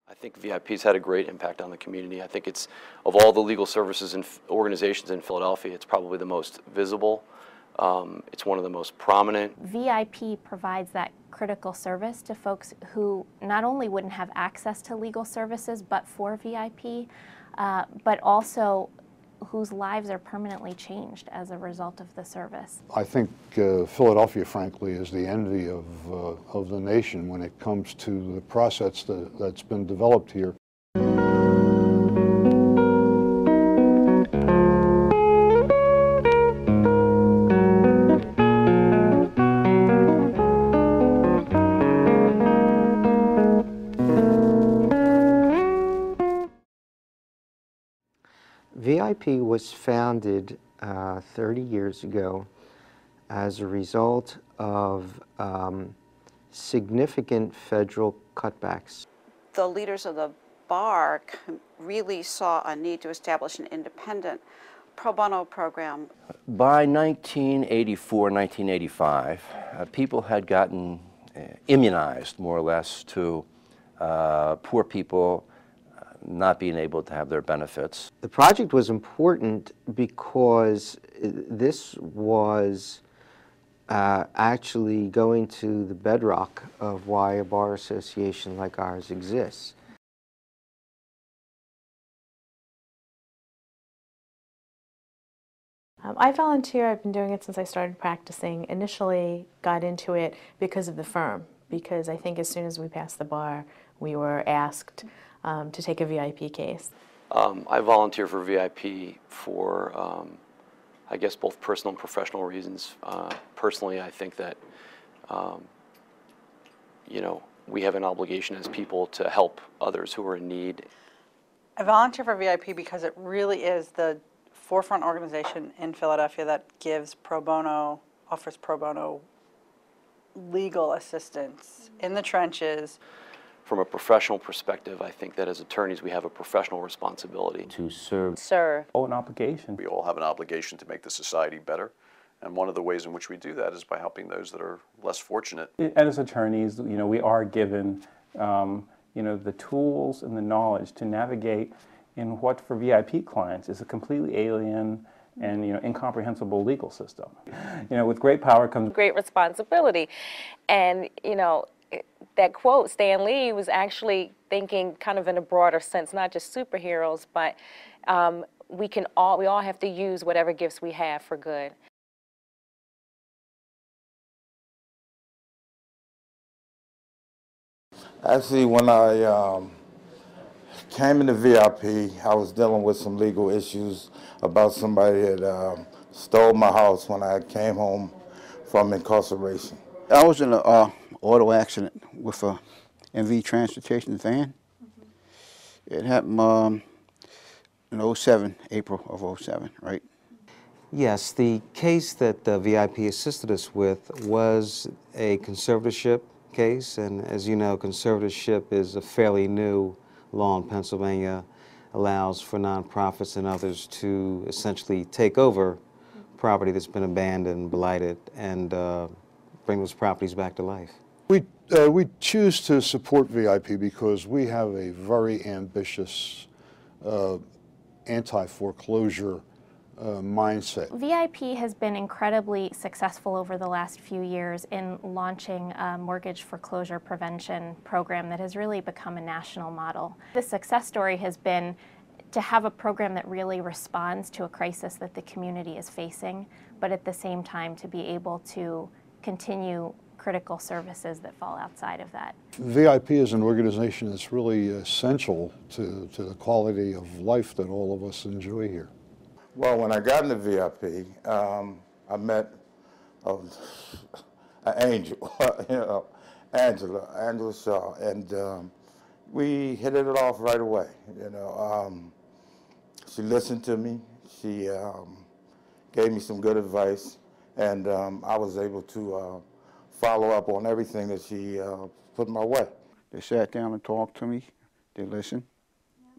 I think VIP's had a great impact on the community. I think it's, of all the legal services and organizations in Philadelphia, it's probably the most visible. It's one of the most prominent. VIP provides that critical service to folks who not only wouldn't have access to legal services but for VIP, but also whose lives are permanently changed as a result of the service. I think Philadelphia, frankly, is the envy of the nation when it comes to the process that's been developed here. VIP was founded 30 years ago as a result of significant federal cutbacks. The leaders of the bar really saw a need to establish an independent pro bono program. By 1984, 1985, people had gotten immunized, more or less, to poor people not being able to have their benefits. The project was important because this was actually going to the bedrock of why a bar association like ours exists. I volunteer. I've been doing it since I started practicing. Initially got into it because of the firm, because I think as soon as we passed the bar, we were asked to take a VIP case. I volunteer for VIP for, I guess, both personal and professional reasons. Personally, I think that, you know, we have an obligation as people to help others who are in need. I volunteer for VIP because it really is the forefront organization in Philadelphia that gives pro bono, offers pro bono legal assistance in the trenches. From a professional perspective, I think that as attorneys we have a professional responsibility To serve. Serve. Oh, an obligation. We all have an obligation to make the society better, and one of the ways in which we do that is by helping those that are less fortunate. As attorneys, you know, we are given, you know, the tools and the knowledge to navigate in what for VIP clients is a completely alien and, you know, incomprehensible legal system. You know, with great power comes great responsibility. And, you know, that quote, Stan Lee was actually thinking kind of in a broader sense, not just superheroes, but we all have to use whatever gifts we have for good. Actually, when I came into VIP, I was dealing with some legal issues about somebody that stole my house when I came home from incarceration. I was in an auto accident with a MV Transportation van. It happened in 07, April of 07, right? Yes, the case that VIP assisted us with was a conservatorship case, and as you know, conservatorship is a fairly new law in Pennsylvania, allows for nonprofits and others to essentially take over property that's been abandoned, blighted, and bring those properties back to life. We choose to support VIP because we have a very ambitious anti-foreclosure mindset. VIP has been incredibly successful over the last few years in launching a mortgage foreclosure prevention program that has really become a national model. The success story has been to have a program that really responds to a crisis that the community is facing, but at the same time to be able to continue critical services that fall outside of that. VIP is an organization that's really essential to the quality of life that all of us enjoy here. Well, when I got into VIP, I met an angel, you know, Angela Shaw, and we hit it off right away. You know, she listened to me. She gave me some good advice, and I was able to follow up on everything that she put my way. They sat down and talked to me. They listened,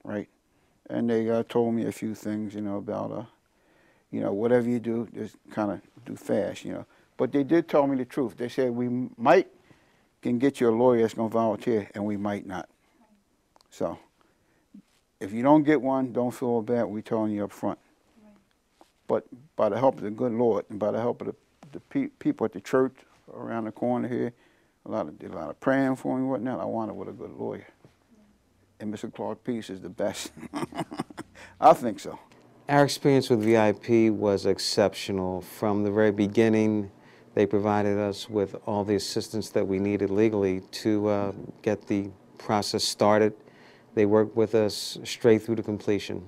right? And they told me a few things, you know, about, you know, whatever you do, just kind of do fast, you know. But they did tell me the truth. They said we can get you a lawyer that's going to volunteer, and we might not. So if you don't get one, don't feel bad. We're telling you up front. But by the help of the good Lord and by the help of the people at the church around the corner here, a lot of praying for me and whatnot, I wound up with a good lawyer. And Mr. Clark Peace is the best. I think so. Our experience with VIP was exceptional. From the very beginning, they provided us with all the assistance that we needed legally to get the process started. They worked with us straight through to completion.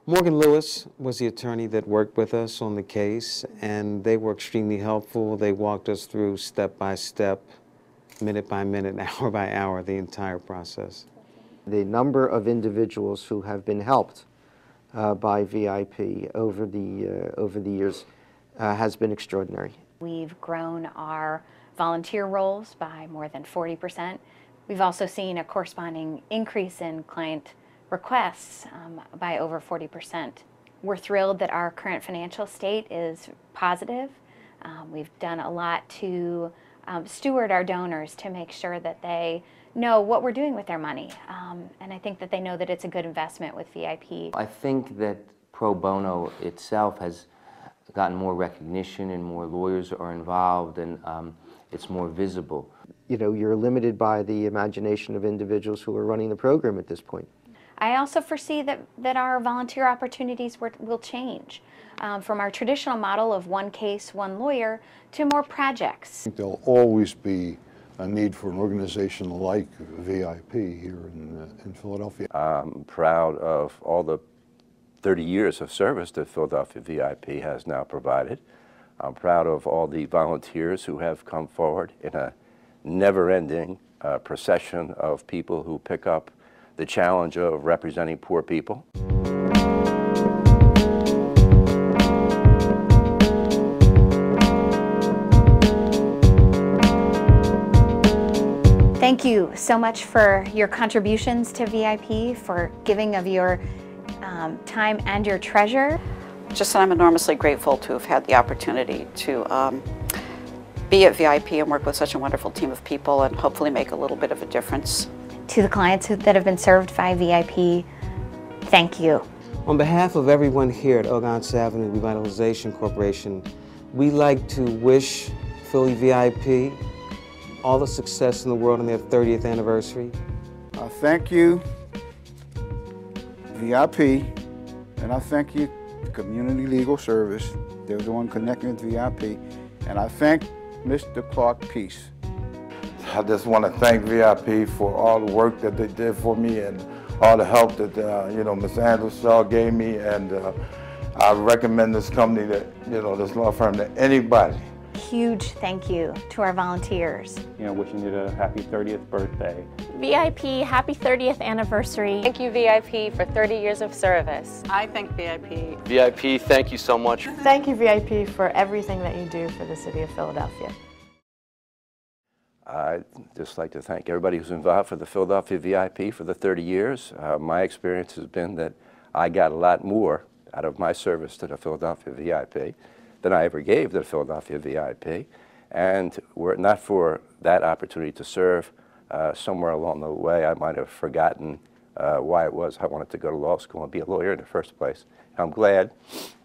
Morgan Lewis was the attorney that worked with us on the case, and they were extremely helpful. They walked us through step by step, minute by minute, hour by hour, the entire process. The number of individuals who have been helped by VIP over the years has been extraordinary. We've grown our volunteer roles by more than 40%. We've also seen a corresponding increase in client requests by over 40%. We're thrilled that our current financial state is positive. We've done a lot to steward our donors to make sure that they know what we're doing with their money. And I think that they know that it's a good investment with VIP. I think that pro bono itself has gotten more recognition and more lawyers are involved and it's more visible. You know, you're limited by the imagination of individuals who are running the program at this point. I also foresee that our volunteer opportunities will change from our traditional model of one case, one lawyer, to more projects. There'll always be a need for an organization like VIP here in Philadelphia. I'm proud of all the 30 years of service that Philadelphia VIP has now provided. I'm proud of all the volunteers who have come forward in a never-ending procession of people who pick up the challenge of representing poor people. Thank you so much for your contributions to VIP, for giving of your time and your treasure. Just that I'm enormously grateful to have had the opportunity to be at VIP and work with such a wonderful team of people and hopefully make a little bit of a difference. To the clients that have been served by VIP, thank you. On behalf of everyone here at Ogontz Avenue Revitalization Corporation, we'd like to wish Philly VIP all the success in the world on their 30th anniversary. I thank you, VIP, and I thank you, Community Legal Service. They're the one connecting with VIP. And I thank Mr. Clark Peace. I just want to thank VIP for all the work that they did for me and all the help that Ms. Angela Shaw gave me, and I recommend this company this law firm to anybody. Huge thank you to our volunteers. Wishing you a happy 30th birthday. VIP, happy 30th anniversary. Thank you, VIP, for 30 years of service. I thank VIP. VIP, thank you so much. Thank you, VIP, for everything that you do for the city of Philadelphia. I'd just like to thank everybody who's involved for the Philadelphia VIP for the 30 years. My experience has been that I got a lot more out of my service to the Philadelphia VIP than I ever gave to the Philadelphia VIP. And were it not for that opportunity to serve, somewhere along the way I might have forgotten why it was I wanted to go to law school and be a lawyer in the first place. I'm glad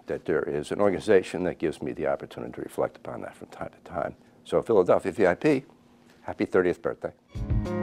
that there is an organization that gives me the opportunity to reflect upon that from time to time. So Philadelphia VIP, happy 30th birthday.